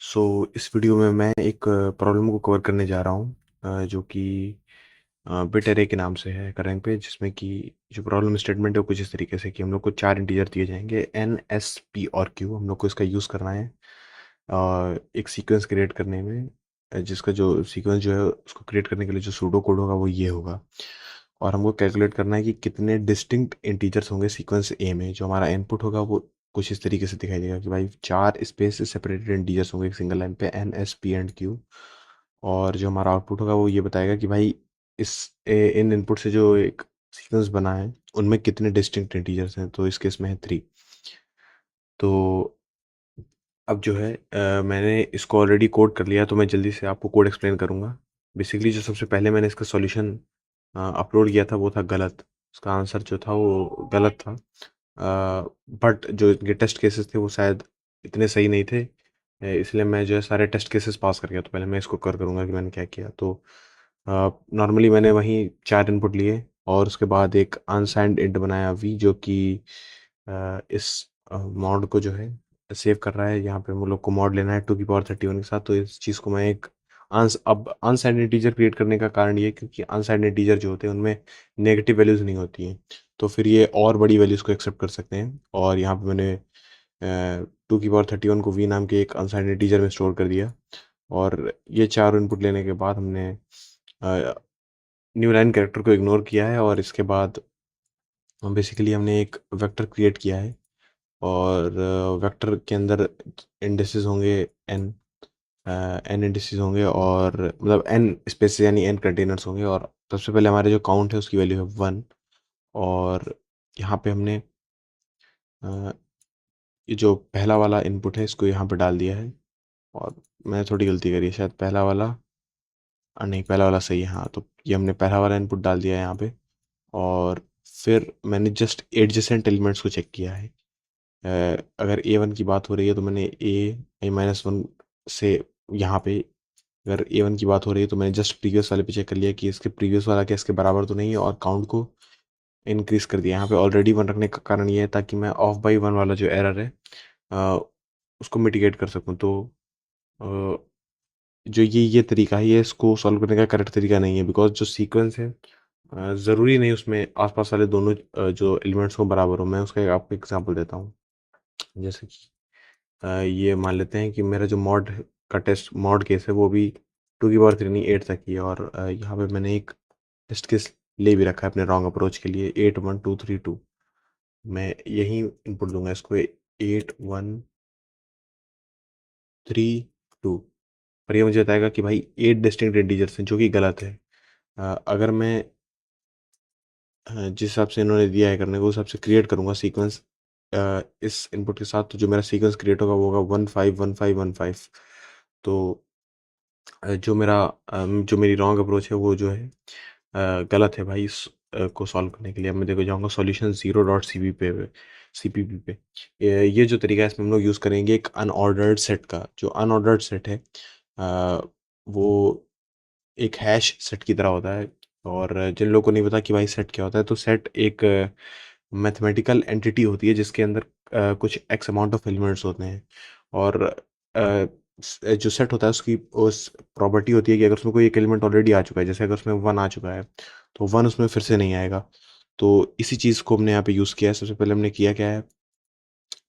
सो इस वीडियो में मैं एक प्रॉब्लम को कवर करने जा रहा हूँ जो कि बिट अरे के नाम से है करेंग पे, जिसमें कि जो प्रॉब्लम स्टेटमेंट है वो कुछ इस तरीके से कि हम लोग को चार इंटीजर दिए जाएंगे एन एस पी और क्यू। हम लोग को इसका यूज़ करना है एक सीक्वेंस क्रिएट करने में, जिसका जो सीक्वेंस जो है उसको क्रिएट करने के लिए जो सूडो कोड होगा वो ये होगा। और हमको कैलकुलेट करना है कि कितने डिस्टिंक्ट इंटीजर्स होंगे सीक्वेंस ए में। जो हमारा इनपुट होगा वो कुछ इस तरीके से दिखाई देगा कि भाई चार स्पेस से सेपरेटेड इंटीजर्स होंगे एक सिंगल लाइन पे, N S P and Q. और जो हमारा आउटपुट होगा वो ये बताएगा कि भाई इस इन इनपुट से जो एक सीक्वेंस बना है उनमें कितने डिस्टिंक्ट इंटीजर्स हैं। तो इस केस में है 3। तो अब जो है मैंने इसको ऑलरेडी कोड कर लिया, तो मैं जल्दी से आपको कोड एक्सप्लेन करूँगा। बेसिकली जो सबसे पहले मैंने इसका सॉल्यूशन अपलोड किया था वो था गलत। उसका आंसर जो था वो गलत था। बट जो इनके टेस्ट केसेस थे वो शायद इतने सही नहीं थे, इसलिए मैं जो है सारे टेस्ट केसेस पास कर गया। तो पहले मैं इसको कर करूँगा कि मैंने क्या किया। तो नॉर्मली मैंने वहीं 4 इनपुट लिए और उसके बाद एक अनसाइंड इंट बनाया वी, जो कि इस मॉड को जो है सेव कर रहा है। यहाँ पे हम लोग को मॉड लेना है 2 की पावर 31 के साथ। तो इस चीज़ को मैं एक अब अनसाइंड इंटीजर क्रिएट करने का कारण ये है क्योंकि अनसाइंड इंटीजर जो होते हैं उनमें नेगेटिव वैल्यूज़ नहीं होती हैं। तो फिर ये और बड़ी वैल्यूज़ को एक्सेप्ट कर सकते हैं। और यहाँ पे मैंने 2 की पावर 31 को वी नाम के एक अनसाइंड इंटीजर में स्टोर कर दिया। और ये चार इनपुट लेने के बाद हमने न्यू लाइन कैरेक्टर को इग्नोर किया है। और इसके बाद बेसिकली हमने एक वेक्टर क्रिएट किया है। और वेक्टर के अंदर इंडिसेस होंगे एन एन इंडिसेस होंगे, और मतलब एन स्पेस यानी एन कंटेनर्स होंगे। और सबसे पहले हमारे जो काउंट है उसकी वैल्यू है 1। और यहाँ पे हमने ये जो पहला वाला इनपुट है इसको यहाँ पे डाल दिया है। और मैंने थोड़ी गलती करी है, शायद पहला वाला नहीं, पहला वाला सही है। हाँ, तो ये हमने पहला वाला इनपुट डाल दिया है यहाँ पे। और फिर मैंने जस्ट एडजेसेंट एलिमेंट्स को चेक किया है। अगर A1 की बात हो रही है तो मैंने A-1 से यहाँ पे, अगर A1 की बात हो रही है तो मैंने जस्ट प्रीवियस वाले पे चेक कर लिया कि इसके प्रीवियस वाला क्या इसके बराबर तो नहीं है, और काउंट को इंक्रीज कर दिया। यहाँ पे ऑलरेडी 1 रखने का कारण ये है ताकि मैं ऑफ बाई 1 वाला जो एरर है अ, उसको मिटिगेट कर सकूँ। तो अ, जो ये तरीका है ये इसको सॉल्व करने का करेक्ट तरीका नहीं है, बिकॉज जो सीक्वेंस है ज़रूरी नहीं उसमें आसपास वाले दोनों जो एलिमेंट्स हो बराबर हो। मैं उसका आपको एग्जांपल देता हूँ। जैसे कि ये मान लेते हैं कि मेरा जो मॉड का टेस्ट मॉड केस है वो भी 2 की पावर 3 नहीं 8 तक ही है। और यहाँ पे मैंने एक टेस्ट केस ले भी रखा है अपने रॉन्ग अप्रोच के लिए, 8 1 2 3 2। मैं यही इनपुट दूंगा इसको, 8 1 3 2। पर ये मुझे बताएगा कि भाई 8 डिस्टिंक्ट इंटीजर्स हैं, जो कि गलत है। अगर मैं जिस हिसाब से इन्होंने दिया है करने को उस हिसाब से क्रिएट करूंगा सीक्वेंस इस इनपुट के साथ, तो जो मेरा सीक्वेंस क्रिएट होगा वो होगा 1 5 1 5 1 5। तो जो मेरी रॉन्ग अप्रोच है वो जो है गलत है भाई। इस को सॉल्व करने के लिए अब मैं देखो जाऊँगा सॉल्यूशन 0.cp पे सीपीपी पे। ये जो तरीका है इसमें हम लोग यूज़ करेंगे एक अनऑर्डर्ड सेट का। जो अनऑर्डर्ड सेट है वो एक हैश सेट की तरह होता है। और जिन लोगों को नहीं पता कि भाई सेट क्या होता है, तो सेट एक मैथमेटिकल एंटिटी होती है जिसके अंदर कुछ एक्स अमाउंट ऑफ एलिमेंट्स होते हैं। और जो सेट होता है उसकी उस प्रॉपर्टी होती है कि अगर उसमें कोई एक एलिमेंट ऑलरेडी आ चुका है, जैसे अगर उसमें 1 आ चुका है तो 1 उसमें फिर से नहीं आएगा। तो इसी चीज़ को हमने यहाँ पे यूज़ किया है। सबसे पहले हमने किया क्या है,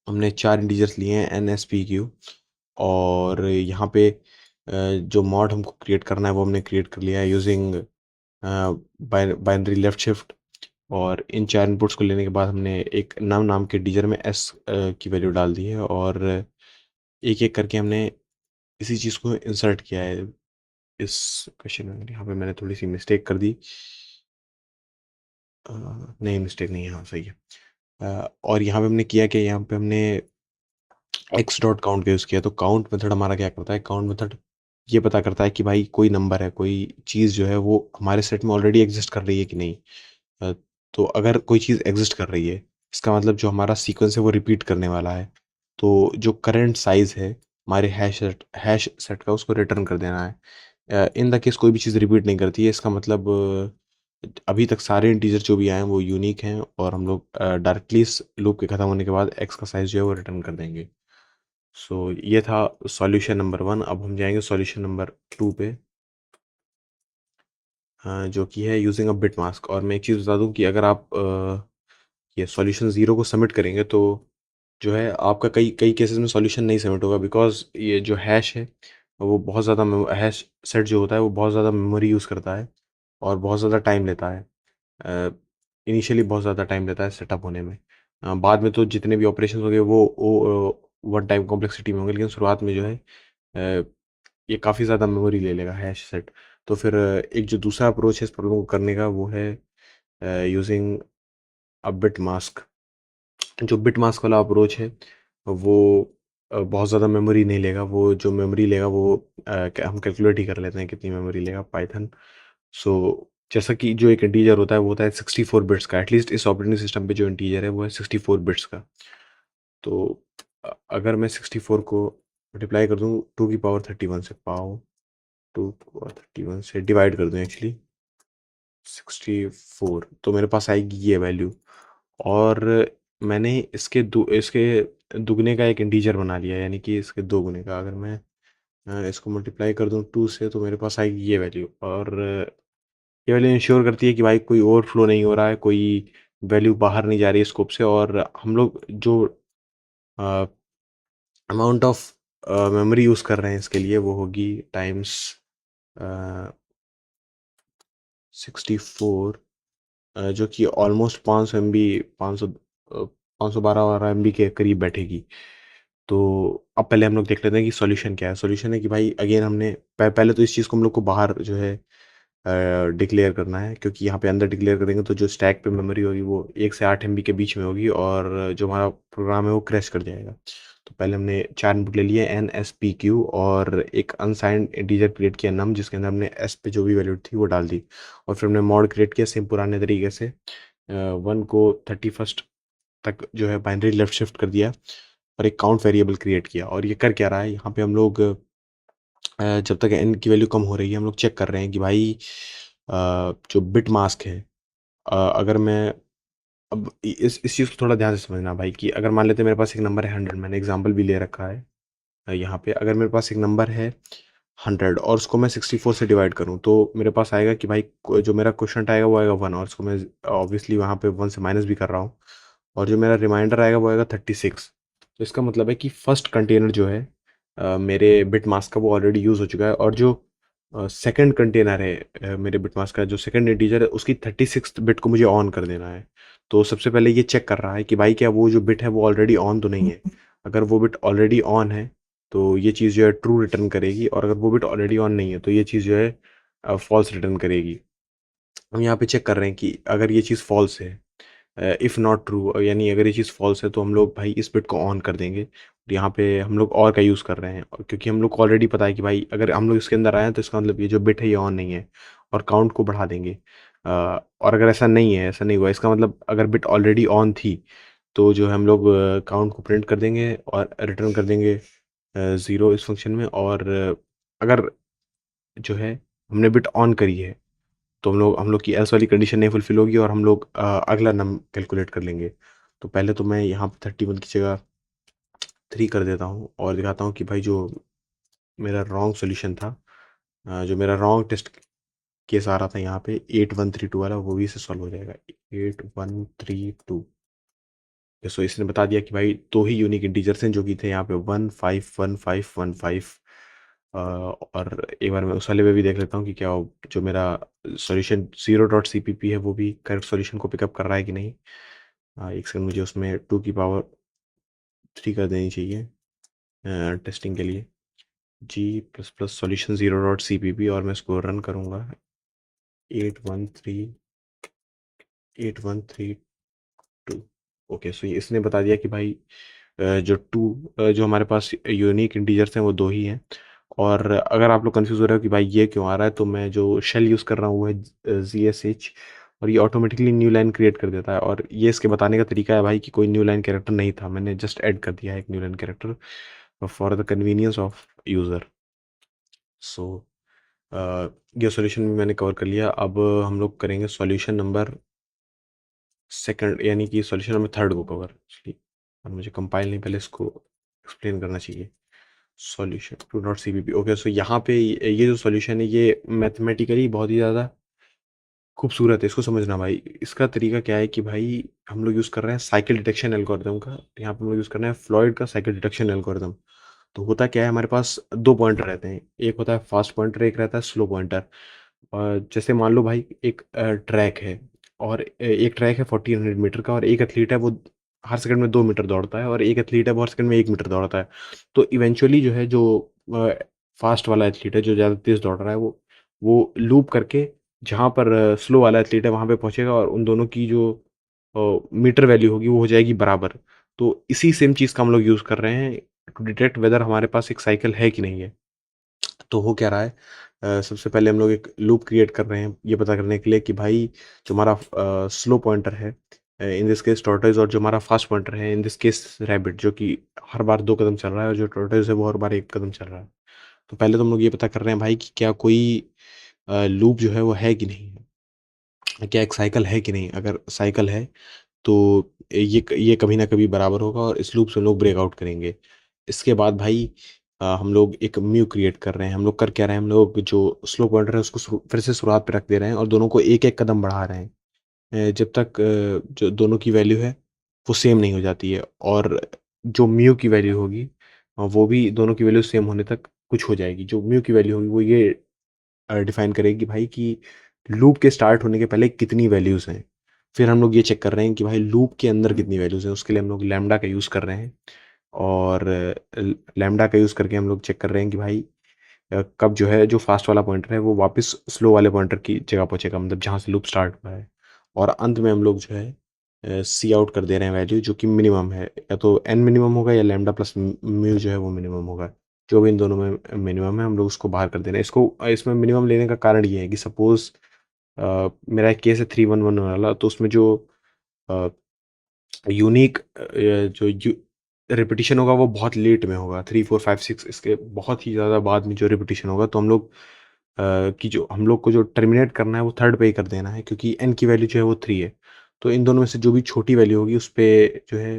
हमने 4 इंटीजर्स लिए हैं एन एस पी क्यू। और यहाँ पे जो मॉड हमको क्रिएट करना है वो हमने क्रिएट कर लिया है यूजिंग बाइनरी लेफ्ट शिफ्ट। और इन 4 इनपुट्स को लेने के बाद हमने एक नाम के इंटीजर में एस की वैल्यू डाल दी है। और एक एक करके हमने इसी चीज़ को इंसर्ट किया है इस क्वेश्चन में। यहाँ पे मैंने थोड़ी सी मिस्टेक कर दी। नहीं, मिस्टेक नहीं है, हाँ सही है। और यहाँ पे हमने किया कि यहाँ पे हमने एक्स डॉट काउंट का यूज़ किया। तो काउंट मेथड हमारा क्या करता है, काउंट मेथड ये पता करता है कि भाई कोई नंबर है, कोई चीज़ जो है वो हमारे सेट में ऑलरेडी एग्जिस्ट कर रही है कि नहीं। अ, तो अगर कोई चीज़ एग्जिस्ट कर रही है इसका मतलब जो हमारा सीक्वेंस है वो रिपीट करने वाला है। तो जो करंट साइज है हमारे हैश सेट का उसको रिटर्न कर देना है। इन द केस कोई भी चीज़ रिपीट नहीं करती है, इसका मतलब अभी तक सारे इंटीजर जो भी आए हैं वो यूनिक हैं। और हम लोग डायरेक्टली इस लूप के ख़त्म होने के बाद एक्स का साइज़ जो है वो रिटर्न कर देंगे। सो ये था सॉल्यूशन नंबर 1। अब हम जाएँगे सॉल्यूशन नंबर 2 पे, जो कि है यूजिंग अ बिट मास्क। और मैं एक चीज़ बता दूँ कि अगर आप ये सॉल्यूशन 0 को सबमिट करेंगे तो जो है आपका कई कई केसेस में सॉल्यूशन नहीं सबमिट होगा, बिकॉज़ ये जो हैश है वो बहुत ज़्यादा हैश सेट जो होता है वो बहुत ज़्यादा मेमोरी यूज़ करता है और बहुत ज़्यादा टाइम लेता है। इनिशियली बहुत ज़्यादा टाइम लेता है सेटअप होने में। बाद में तो जितने भी ऑपरेशंस होंगे वो वन टाइम कॉम्प्लेक्सिटी में होंगे, लेकिन शुरुआत में जो है ये काफ़ी ज़्यादा मेमोरी ले लेगा हैश सेट। तो फिर एक जो दूसरा अप्रोच है इस प्रॉब्लम को करने का वो है यूजिंग अ बिट मास्क। जो बिट मास्क वाला अप्रोच है वो बहुत ज़्यादा मेमोरी नहीं लेगा। वो जो मेमोरी लेगा वो हम कैलकुलेट ही कर लेते हैं कितनी मेमोरी लेगा पाइथन। सो जैसा कि जो एक इंटीजर होता है वो होता है 64 बिट्स का। एटलीस्ट इस ऑपरेटिंग सिस्टम पे जो इंटीजर है वो है 64 बिट्स का। तो अगर मैं 64 को मल्टीप्लाई कर दूँ 2 की पावर 31 से, पावर 2 की पावर 31 से डिवाइड कर दूँ एक्चुअली 64, तो मेरे पास आएगी ये वैल्यू। और मैंने इसके दुगने का एक इंटीजर बना लिया, यानी कि इसके दो गुने का। अगर मैं इसको मल्टीप्लाई कर दूँ 2 से तो मेरे पास आएगी ये वैल्यू। और ये वैल्यू इंश्योर करती है कि भाई कोई ओवरफ्लो नहीं हो रहा है, कोई वैल्यू बाहर नहीं जा रही है स्कोप से। और हम लोग जो अमाउंट ऑफ मेमोरी यूज़ कर रहे हैं इसके लिए वो होगी टाइम्स 64, जो कि ऑलमोस्ट 500 एमबी, 500 512 एमबी के करीब बैठेगी। तो अब पहले हम लोग देख लेते हैं कि सॉल्यूशन क्या है। सॉल्यूशन है कि भाई अगेन हमने पहले तो इस चीज़ को हम लोग को बाहर जो है डिक्लेयर करना है, क्योंकि यहाँ पे अंदर डिक्लेयर करेंगे तो जो स्टैक पे मेमोरी होगी वो 1 से 8 एमबी के बीच में होगी और जो हमारा प्रोग्राम है वो क्रैश कर जाएगा। तो पहले हमने 4 इनपुट ले लिए एन, एस, पी, क्यू, और एक अनसाइंड इंटीजर क्रिएट किया नम, जिसके अंदर हमने एस पे जो भी वैल्यू थी वो डाल दी। और फिर हमने मॉड क्रिएट किया सेम पुराने तरीके से, 1 को 31st तक जो है बाइनरी लेफ्ट शिफ्ट कर दिया और एक काउंट वेरिएबल क्रिएट किया। और ये कर क्या रहा है, यहाँ पे हम लोग जब तक एन की वैल्यू कम हो रही है हम लोग चेक कर रहे हैं कि भाई जो बिट मास्क है, अगर मैं अब इस चीज़ को थोड़ा ध्यान से समझना भाई, कि अगर मान लेते हैं मेरे पास एक नंबर है 100, मैंने एग्जांपल भी ले रखा है यहाँ पे। अगर मेरे पास एक नंबर है 100 और उसको मैं 64 से डिवाइड करूँ तो मेरे पास आएगा कि भाई जो मेरा क्वेश्चन आएगा वो आएगा 1, और उसको मैं ऑब्वियसली वहाँ पे 1 से माइनस भी कर रहा हूँ। और जो मेरा रिमाइंडर आएगा वो आएगा 36। तो इसका मतलब है कि फर्स्ट कंटेनर जो है मेरे बिट मास्क का वो ऑलरेडी यूज़ हो चुका है। और जो सेकंड कंटेनर है मेरे बिट मास्क का, जो सेकंड इंटीजर है उसकी 36th बिट को मुझे ऑन कर देना है। तो सबसे पहले ये चेक कर रहा है कि भाई क्या वो जो बिट है वो ऑलरेडी ऑन तो नहीं है। अगर वो बिट ऑलरेडी ऑन है तो ये चीज़ जो है ट्रू रिटर्न करेगी, और अगर वो बिट ऑलरेडी ऑन नहीं है तो ये चीज़ जो है फॉल्स रिटर्न करेगी। हम यहाँ पे चेक कर रहे हैं कि अगर ये चीज़ फॉल्स है, इफ़ नॉट ट्रू, यानी अगर ये चीज़ फॉल्स है तो हम लोग भाई इस बिट को ऑन कर देंगे। और यहाँ पे हम लोग और का यूज़ कर रहे हैं, और क्योंकि हम लोग को ऑलरेडी पता है कि भाई अगर हम लोग इसके अंदर आए हैं तो इसका मतलब ये जो बिट है ये ऑन नहीं है, और काउंट को बढ़ा देंगे। और अगर ऐसा नहीं है, ऐसा नहीं हुआ, इसका मतलब अगर बिट ऑलरेडी ऑन थी तो जो है हम लोग काउंट को प्रिंट कर देंगे और रिटर्न कर देंगे 0 इस फंक्शन में। और अगर जो है हमने बिट ऑन करी है तो हम लोग की एल्स वाली कंडीशन नहीं फुलफिल होगी और हम लोग अगला नम कैलकुलेट कर लेंगे। तो पहले तो मैं यहाँ पे 31 की जगह 3 कर देता हूँ और दिखाता हूँ कि भाई जो मेरा रॉन्ग सॉल्यूशन था, जो मेरा रॉन्ग टेस्ट केस आ रहा था यहाँ पे 8132 वाला, वो भी इससे सॉल्व हो जाएगा। 8132। सो इसने बता दिया कि भाई दो ही यूनिक इंटीजर्स हैं जो कि थे यहाँ पे 151515। और एक बार मैं उस वाले पे भी देख लेता हूँ कि क्या जो मेरा सॉल्यूशन 0.cpp है वो भी करेक्ट सॉल्यूशन को पिकअप कर रहा है कि नहीं। एक सेकंड, मुझे उसमें 2 की पावर 3 कर देनी चाहिए टेस्टिंग के लिए। जी प्लस प्लस सॉल्यूशन 0.cpp, और मैं इसको रन करूँगा। 813813 ओके। सो इसने बता दिया कि भाई जो हमारे पास यूनिक इंटीजर्स हैं वो दो ही हैं। और अगर आप लोग कंफ्यूज हो रहे हो कि भाई ये क्यों आ रहा है, तो मैं जो शेल यूज़ कर रहा हूँ वो है ZSH, और ये ऑटोमेटिकली न्यू लाइन क्रिएट कर देता है। और ये इसके बताने का तरीका है भाई कि कोई न्यू लाइन कैरेक्टर नहीं था, मैंने जस्ट ऐड कर दिया है एक new line character for the convenience of user. So ये सॉल्यूशन भी मैंने कवर कर लिया। अब हम लोग करेंगे सॉल्यूशन नंबर सेकंड, यानी कि सॉल्यूशन नंबर थर्ड को कवर एक्चुअली। और मुझे कंपाइल नहीं, पहले इसको एक्सप्लेन करना चाहिए। Solution two dot CPP, okay. So यहाँ पे ये जो सॉल्यूशन है ये मैथमेटिकली बहुत ही ज़्यादा खूबसूरत है, इसको समझना भाई। इसका तरीका क्या है कि भाई हम लोग यूज़ कर रहे हैं साइकिल डिटेक्शन एल्गोरिदम का। यहाँ पे हम लोग यूज़ कर रहे हैं फ्लॉयड का साइकिल डिटेक्शन एल्गोरिदम। तो होता क्या है, हमारे पास 2 पॉइंटर रहते हैं। एक होता है फास्ट पॉइंटर, एक रहता है स्लो पॉइंटर। जैसे मान लो भाई एक ट्रैक है और एक ट्रैक है 1400 मीटर का, और एक एथलीट है वो हर सेकंड में 2 मीटर दौड़ता है, और एक एथलीट है वो हर सेकंड में 1 मीटर दौड़ता है। तो इवेंचुअली जो है जो अ, फास्ट वाला एथलीट है जो ज़्यादा तेज़ दौड़ रहा है वो लूप करके जहाँ पर स्लो वाला एथलीट है वहाँ पे पहुँचेगा, और उन दोनों की जो मीटर वैल्यू होगी वो हो जाएगी बराबर। तो इसी सेम चीज़ का हम लोग यूज़ कर रहे हैं टू डिटेक्ट वेदर हमारे पास एक साइकिल है कि नहीं है। तो हो क्या रहा है, सबसे पहले हम लोग एक लूप क्रिएट कर रहे हैं ये पता करने के लिए कि भाई जो हमारा स्लो पॉइंटर है, इन दिस केस टॉर्टोइज़, और जो हमारा फास्ट पॉइंटर है इन दिस केस रैबिट, जो कि हर बार 2 कदम चल रहा है, और जो टॉर्टोइज़ है वो हर बार 1 कदम चल रहा है। तो पहले तो हम लोग ये पता कर रहे हैं भाई कि क्या कोई लूप जो है वो है कि नहीं है? क्या एक साइकिल है कि नहीं? अगर साइकिल है तो ये कभी ना कभी बराबर होगा, और इस लूप से हम लोग ब्रेकआउट करेंगे। इसके बाद भाई हम लोग एक म्यू क्रिएट कर रहे हैं। हम लोग कर क्या रहे हैं, हम लोग जो स्लो पॉइंटर है उसको फिर से शुरुआत पे रख दे रहे हैं, और दोनों को एक एक कदम बढ़ा रहे हैं, जब तक जो दोनों की वैल्यू है वो सेम नहीं हो जाती है। और जो म्यू की वैल्यू होगी वो भी दोनों की वैल्यू सेम होने तक कुछ हो जाएगी। जो म्यू की वैल्यू होगी वो ये डिफाइन करेगी भाई कि लूप के स्टार्ट होने के पहले कितनी वैल्यूज़ हैं। फिर हम लोग ये चेक कर रहे हैं कि भाई लूप के अंदर कितनी वैल्यूज़ हैं, उसके लिए हम लोग लैम्ब्डा का यूज़ कर रहे हैं। और लैम्ब्डा का यूज़ करके हम लोग चेक कर रहे हैं कि भाई कब जो है जो फास्ट वाला पॉइंटर है वो वापस स्लो वाले पॉइंटर की जगह पहुंचेगा, मतलब जहाँ से लूप स्टार्ट हुआ है। और अंत में हम लोग जो है सी आउट कर दे रहे हैं वैल्यू जो कि मिनिमम है, या तो एन मिनिमम होगा या लैम्डा प्लस म्यू जो है वो मिनिमम होगा। जो भी इन दोनों में मिनिमम है हम लोग उसको बाहर कर दे रहे हैं। इसको इसमें मिनिमम लेने का कारण ये है कि सपोज मेरा एक केस है 311 वाला, तो उसमें जो यूनिक जो रिपीटिशन होगा वो बहुत लेट में होगा, 3 4 5 6 इसके बहुत ही ज़्यादा बाद में जो रिपीटिशन होगा। तो हम लोग कि जो हम लोग को जो टर्मिनेट करना है वो थर्ड पे ही कर देना है, क्योंकि एन की वैल्यू जो है वो 3 है। तो इन दोनों में से जो भी छोटी वैल्यू होगी उस पे जो है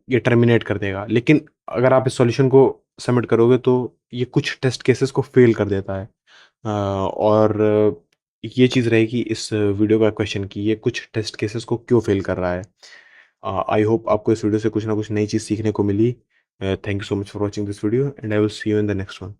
ये टर्मिनेट कर देगा। लेकिन अगर आप इस सॉल्यूशन को सबमिट करोगे तो ये कुछ टेस्ट केसेस को फेल कर देता है। और ये चीज़ रहेगी इस वीडियो का क्वेश्चन कि ये कुछ टेस्ट केसेस को क्यों फेल कर रहा है। आई होप आपको इस वीडियो से कुछ ना कुछ नई चीज़ सीखने को मिली। Thank you so much for watching this video, and I will see you in the next one.